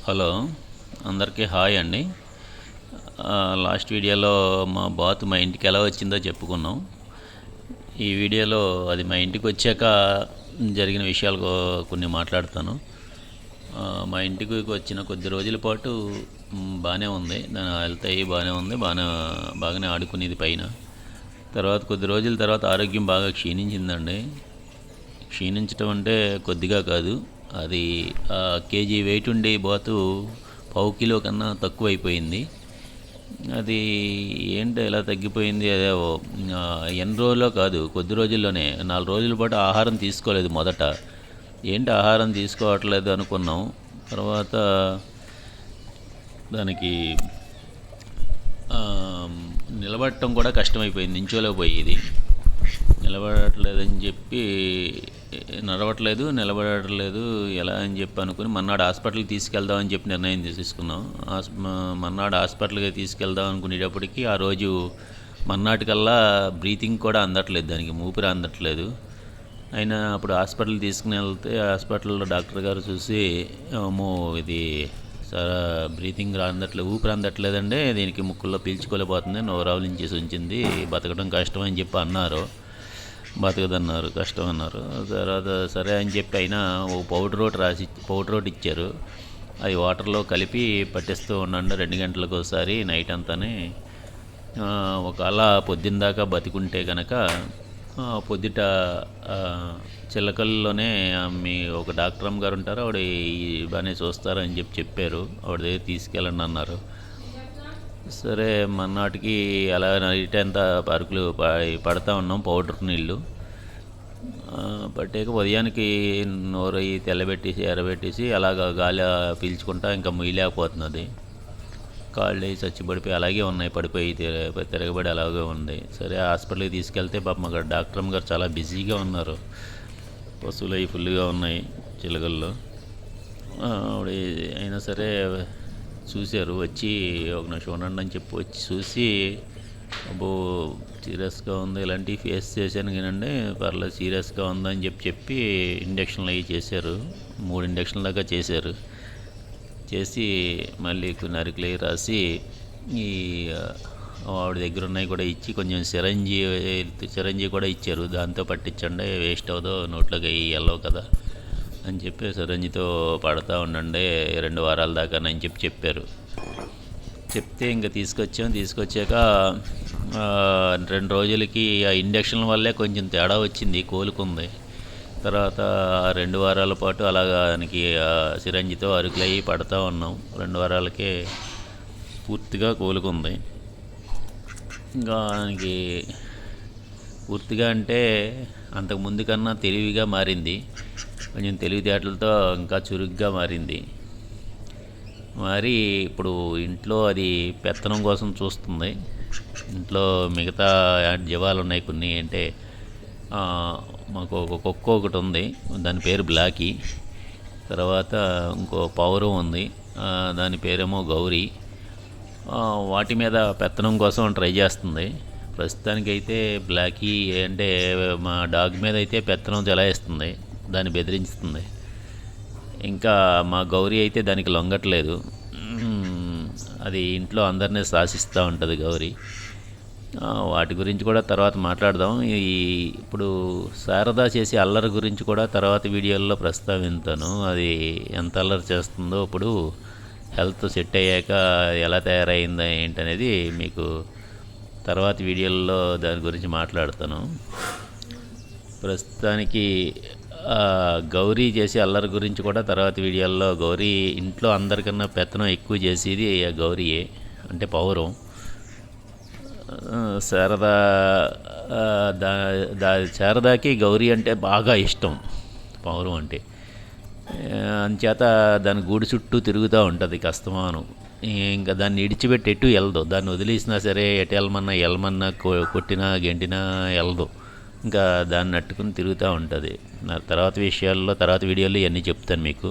Hello, అందరికీ hi అండి. Last వీడియోలో మా ఇంటికి ఎలా వచ్చిందో చెప్పుకున్నాం. ఈ వీడియోలో అది మా ఇంటికి వచ్చాక జరిగిన విషయాలు కొన్ని మాట్లాడతాను. మా ఇంటికి వచ్చిన కొద్ది రోజుల పాటు బాగానే ఉంది, దాని హెల్త్ అయ్యి బాగానే ఉంది, బాగానే ఆడుకునేది పైన. తర్వాత కొద్ది రోజుల తర్వాత ఆరోగ్యం బాగా క్షీణించిందండి. క్షీణించడం అంటే కొద్దిగా కాదు, అది కేజీ వెయిట్ ఉండి బాతు పావు కిలో కన్నా తక్కువ అయిపోయింది. అది ఏంటో ఎలా తగ్గిపోయింది, అదే ఎన్ని రోజుల్లో కాదు, కొద్ది రోజుల్లోనే 4 రోజుల పాటు ఆహారం తీసుకోలేదు. మొదట ఏంటి ఆహారం తీసుకోవట్లేదు అనుకున్నాం. తర్వాత దానికి నిలబడటం కూడా కష్టమైపోయింది, నించోలేకపోయేది. నిలబడట్లేదని చెప్పి నిలబడట్లేదు ఎలా అని చెప్పి అనుకుని మన్నాడు హాస్పిటల్కి తీసుకెళ్దామని చెప్పి నిర్ణయం తీసుకున్నాం. మన్నాడు హాస్పిటల్కి తీసుకెళ్దాం అనుకునేటప్పటికి ఆ రోజు మన్నాటికల్లా బ్రీతింగ్ కూడా అందట్లేదు, దానికి ఊపిరి అందట్లేదు. అయినా అప్పుడు హాస్పిటల్కి తీసుకుని వెళ్తే హాస్పిటల్లో డాక్టర్ గారు చూసి, అమ్మో ఇది బ్రీతింగ్ ఊపిరి అందట్లేదండి, దీనికి ముక్కుల్లో పీల్చుకోలేకపోతుంది, నోరావలించేసి ఉంచింది, బతకడం కష్టం అని చెప్పి అన్నారు. బతకదన్నారు, కష్టం అన్నారు. తర్వాత సరే అని చెప్పి అయినా ఓ పౌడర్ ఒకటి ఇచ్చారు. అది వాటర్లో కలిపి పట్టిస్తూ ఉండండి 2 గంటలకు ఒకసారి నైట్ అంతానే. ఒకవేళ పొద్దున్న దాకా బతికుంటే కనుక పొద్దుట చిల్లకల్లోనే మీ ఒక డాక్టర్ అమ్మ గారు ఉంటారు, ఆవిడ బాగానే చూస్తారని చెప్పారు. ఆవిడ దగ్గర తీసుకెళ్ళండి అన్నారు. సరే మన్నాటికి అలా నైట్ అంతా పరుకులు పడతా ఉన్నాం పౌడర్ నీళ్ళు పట్టాక ఉదయానికి నోరు ఎరబెట్టేసి అలాగ గాలి పీల్చుకుంటా ఇంకా మొయ్యలేకపోతున్నది. కాళ్ళు చచ్చిపడిపోయి అలాగే ఉన్నాయి, పడిపోయి తిరగబడి అలాగే ఉంది. సరే హాస్పిటల్కి తీసుకెళ్తే పాపం అక్కడ డాక్టర్ అమ్మ గారు చాలా బిజీగా ఉన్నారు, పశువులు అవి ఫుల్గా ఉన్నాయి చిలకల్లో. ఆవిడ అయినా సరే చూశారు, వచ్చి ఒక నిమిషం ఉండండి అని చెప్పి వచ్చి చూసి, అబ్బో సీరియస్గా ఉంది, ఇలాంటివి ఫేస్ చేశాను కానండి, పర్లేదు సీరియస్గా ఉందని చెప్పి ఇంజక్షన్లు అవి చేశారు. 3 ఇంజక్షన్ల దాకా చేశారు. చేసి మళ్ళీ కొన్ని అరికలు అవి రాసి ఈ ఆవిడ దగ్గర ఉన్నాయి కూడా ఇచ్చి కొంచెం సిరంజీ కూడా ఇచ్చారు. దాంతో పట్టించండి, వేస్ట్ అవ్వదు, నోట్లోకి అవి వెళ్ళవు కదా అని చెప్పి సిరంజితో పడతా ఉండండి 2 వారాల దాకా అని చెప్పారు. చెప్తే ఇంకా తీసుకొచ్చాక 2 రోజులకి ఆ ఇంజక్షన్ల వల్లే కొంచెం తేడా వచ్చింది, కోలుకుంది. తర్వాత 2 వారాల పాటు అలాగా దానికి సిరంజితో అరుకులయ్యి పడతా ఉన్నాం. 2 వారాలకే పూర్తిగా కోలుకుంది. ఇంకా దానికి పూర్తిగా అంటే అంతకుముందు కన్నా తెలివిగా మారింది, కొంచెం తెలివితేటలతో ఇంకా చురుగ్గా మారింది. మరి ఇప్పుడు ఇంట్లో అది పెత్తనం కోసం చూస్తుంది. ఇంట్లో మిగతా జీవాలు ఉన్నాయి కొన్ని, అంటే మాకు ఒక కుక్క ఒకటి ఉంది, దాని పేరు బ్లాకీ. తర్వాత ఇంకో పౌరం ఉంది, దాని పేరేమో గౌరీ. వాటి మీద పెత్తనం కోసం ట్రై చేస్తుంది. ప్రస్తుతానికైతే బ్లాకీ అంటే మా డాగ్ మీద అయితే పెత్తనం చెలాయిస్తుంది, దాన్ని బెదిరిస్తుంది. ఇంకా మా గౌరీ అయితే దానికి లొంగట్లేదు, అది ఇంట్లో అందరినీ శాసిస్తూ ఉంటుంది గౌరీ. వాటి గురించి కూడా తర్వాత మాట్లాడదాం. ఇప్పుడు శారద చేసే అల్లరి గురించి కూడా తర్వాత వీడియోల్లో ప్రస్తావిస్తాను. అది ఎంత అల్లరి చేస్తుందో, ఇప్పుడు హెల్త్ సెట్ అయ్యాక ఎలా తయారైందా ఏంటనేది మీకు తర్వాత వీడియోల్లో దాని గురించి మాట్లాడతాను. ప్రస్తుతానికి గౌరీ చేసే అల్లరి గురించి కూడా తర్వాత వీడియోల్లో, గౌరీ ఇంట్లో అందరికన్నా పెత్తనం ఎక్కువ చేసేది గౌరీయే, అంటే పౌరం. శారదాకి గౌరీ అంటే బాగా ఇష్టం, పౌరం అంటే. అంచేత దాని గూడు చుట్టూ తిరుగుతూ ఉంటుంది కస్తమానం. ఇంకా దాన్ని ఇడిచిపెట్టి ఎటు వెళ్ళదు, దాన్ని వదిలేసినా సరే ఎటు వెళ్ళమన్నా కొట్టినా గెంటినా వెళ్ళదు, ఇంకా దాన్ని అట్టుకుని తిరుగుతూ ఉంటుంది. నా తర్వాత వీడియోల్లో ఇవన్నీ చెప్తాను మీకు.